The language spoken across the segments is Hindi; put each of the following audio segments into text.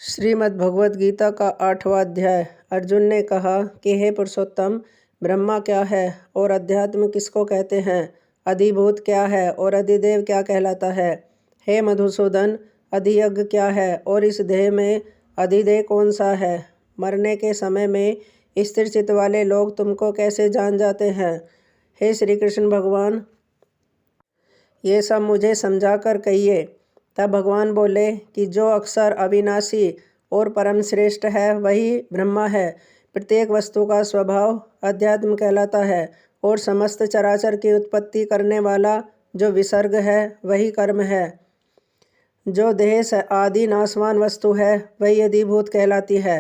श्रीमद् भगवद गीता का 8वां अध्याय। अर्जुन ने कहा कि हे पुरुषोत्तम, ब्रह्मा क्या है और अध्यात्म किसको कहते हैं? अधिभूत क्या है और अधिदेव क्या कहलाता है? हे मधुसूदन, अधियज्ञ क्या है और इस देह में अधिदेव कौन सा है? मरने के समय में स्थिर चित्त वाले लोग तुमको कैसे जान जाते हैं? हे श्री कृष्ण भगवान, ये सब मुझे समझा कर कहिए। तब भगवान बोले कि जो अक्षर अविनाशी और परम श्रेष्ठ है वही ब्रह्मा है। प्रत्येक वस्तु का स्वभाव अध्यात्म कहलाता है और समस्त चराचर की उत्पत्ति करने वाला जो विसर्ग है वही कर्म है। जो देह से आदि नाशवान वस्तु है वही अधिभूत कहलाती है।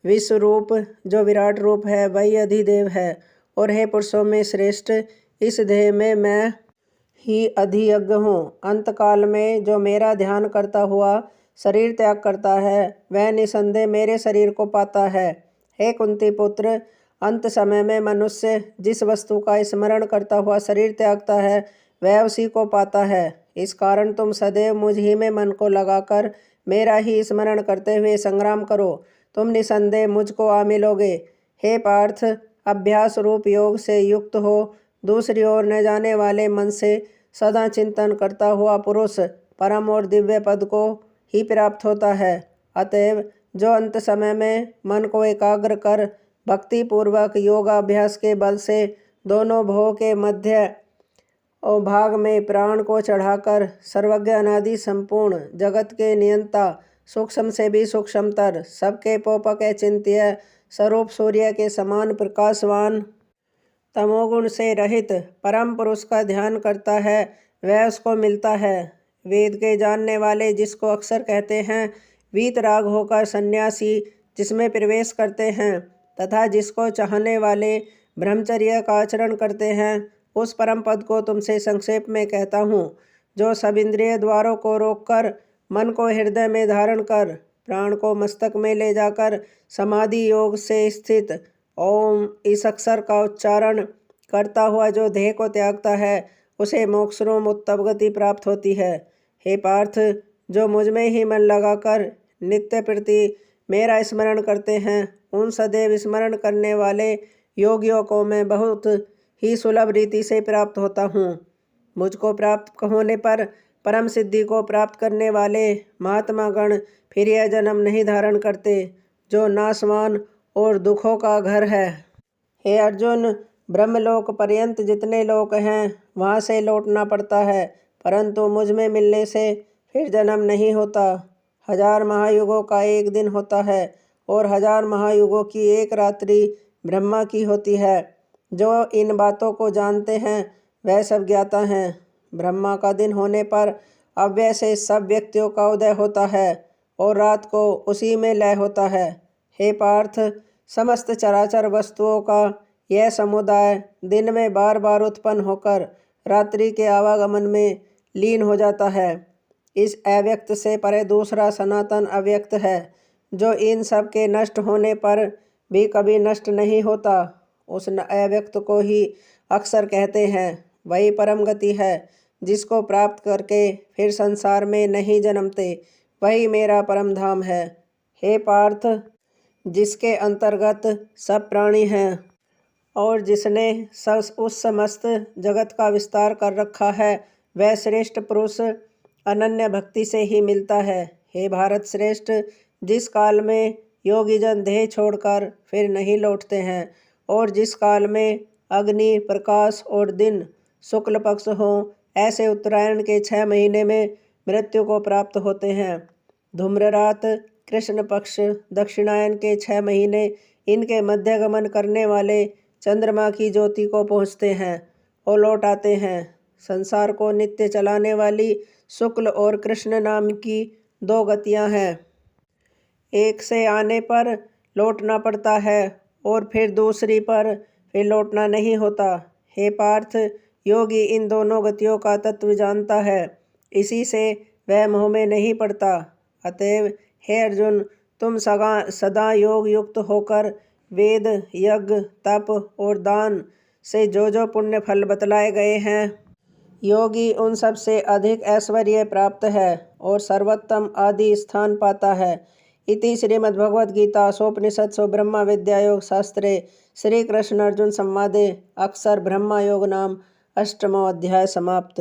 विश्व रूप जो विराट रूप है वही अधिदेव है। और हे पुरुषों में श्रेष्ठ, इस देह में मैं ही अधियज्ञ हूँ। अंतकाल में जो मेरा ध्यान करता हुआ शरीर त्याग करता है वह निसंदेह मेरे शरीर को पाता है। हे कुंती पुत्र, अंत समय में मनुष्य जिस वस्तु का स्मरण करता हुआ शरीर त्यागता है वह उसी को पाता है। इस कारण तुम सदैव मुझ ही में मन को लगाकर मेरा ही स्मरण करते हुए संग्राम करो, तुम निसंदेह मुझको आ मिलोगे। हे पार्थ, अभ्यास रूप योग से युक्त हो दूसरी ओर न जाने वाले मन से सदा चिंतन करता हुआ पुरुष परम और दिव्य पद को ही प्राप्त होता है। अतएव जो अंत समय में मन को एकाग्र कर भक्ति पूर्वक योगाभ्यास के बल से दोनों भों के मध्य और भाग में प्राण को चढ़ाकर सर्वज्ञ अनादि संपूर्ण जगत के नियंता सूक्ष्म से भी सूक्ष्मतर सबके पोपक चिंत्य स्वरूप सूर्य के समान प्रकाशवान तमोगुण से रहित परम पुरुष का ध्यान करता है वह उसको मिलता है। वेद के जानने वाले जिसको अक्सर कहते हैं वीतराग होकर सन्यासी जिसमें प्रवेश करते हैं तथा जिसको चाहने वाले ब्रह्मचर्य का आचरण करते हैं उस परम पद को तुमसे संक्षेप में कहता हूँ। जो सब इंद्रिय द्वारों को रोककर मन को हृदय में धारण कर प्राण को मस्तक में ले जाकर समाधि योग से स्थित ओम इस अक्षर का उच्चारण करता हुआ जो देह को त्यागता है उसे मोक्षरूप उत्तम गति प्राप्त होती है। हे पार्थ, जो मुझ में ही मन लगाकर नित्य प्रति मेरा स्मरण करते हैं उन सदैव स्मरण करने वाले योगियों को मैं बहुत ही सुलभ रीति से प्राप्त होता हूँ। मुझको प्राप्त होने पर परम सिद्धि को प्राप्त करने वाले महात्मा गण फिर यह जन्म नहीं धारण करते जो नाशवान और दुखों का घर है। हे अर्जुन, ब्रह्मलोक पर्यंत जितने लोक हैं वहाँ से लौटना पड़ता है, परंतु मुझ में मिलने से फिर जन्म नहीं होता। 1000 महायुगों का एक दिन होता है और 1000 महायुगों की एक रात्रि ब्रह्मा की होती है। जो इन बातों को जानते हैं वह सब ज्ञाता हैं। ब्रह्मा का दिन होने पर अव्यय से सब व्यक्तियों का उदय होता है और रात को उसी में लय होता है। हे पार्थ, समस्त चराचर वस्तुओं का यह समुदाय दिन में बार बार उत्पन्न होकर रात्रि के आवागमन में लीन हो जाता है। इस अव्यक्त से परे दूसरा सनातन अव्यक्त है जो इन सब के नष्ट होने पर भी कभी नष्ट नहीं होता। उस अव्यक्त को ही अक्सर कहते हैं। वही परम गति है जिसको प्राप्त करके फिर संसार में नहीं जन्मते, वही मेरा परम धाम है। हे पार्थ, जिसके अंतर्गत सब प्राणी हैं और जिसने उस समस्त जगत का विस्तार कर रखा है वह श्रेष्ठ पुरुष अनन्य भक्ति से ही मिलता है। हे भारत श्रेष्ठ, जिस काल में योगी जन देह छोड़कर फिर नहीं लौटते हैं और जिस काल में अग्नि प्रकाश और दिन शुक्ल पक्ष हो ऐसे उत्तरायण के 6 महीने में मृत्यु को प्राप्त होते हैं। धूम्ररात कृष्ण पक्ष दक्षिणायन के 6 महीने इनके मध्य गमन करने वाले चंद्रमा की ज्योति को पहुँचते हैं और लौट आते हैं। संसार को नित्य चलाने वाली शुक्ल और कृष्ण नाम की 2 गतियाँ हैं। एक से आने पर लौटना पड़ता है और फिर दूसरी पर फिर लौटना नहीं होता। हे पार्थ, योगी इन दोनों गतियों का तत्व जानता है, इसी से वह मोह में नहीं पड़ता। अतएव हे अर्जुन, तुम सदा योग युक्त होकर वेद यज्ञ तप और दान से जो पुण्य फल बतलाए गए हैं योगी उन सब से अधिक ऐश्वर्य प्राप्त है और सर्वोत्तम आदि स्थान पाता है। इति श्रीमद्भगवद्गीतासूपनिषत्सु ब्रह्मविद्यायोगशास्त्रे श्रीकृष्ण अर्जुन संवादे अक्षर ब्रह्मयोग नाम अष्टमो अध्याय समाप्त।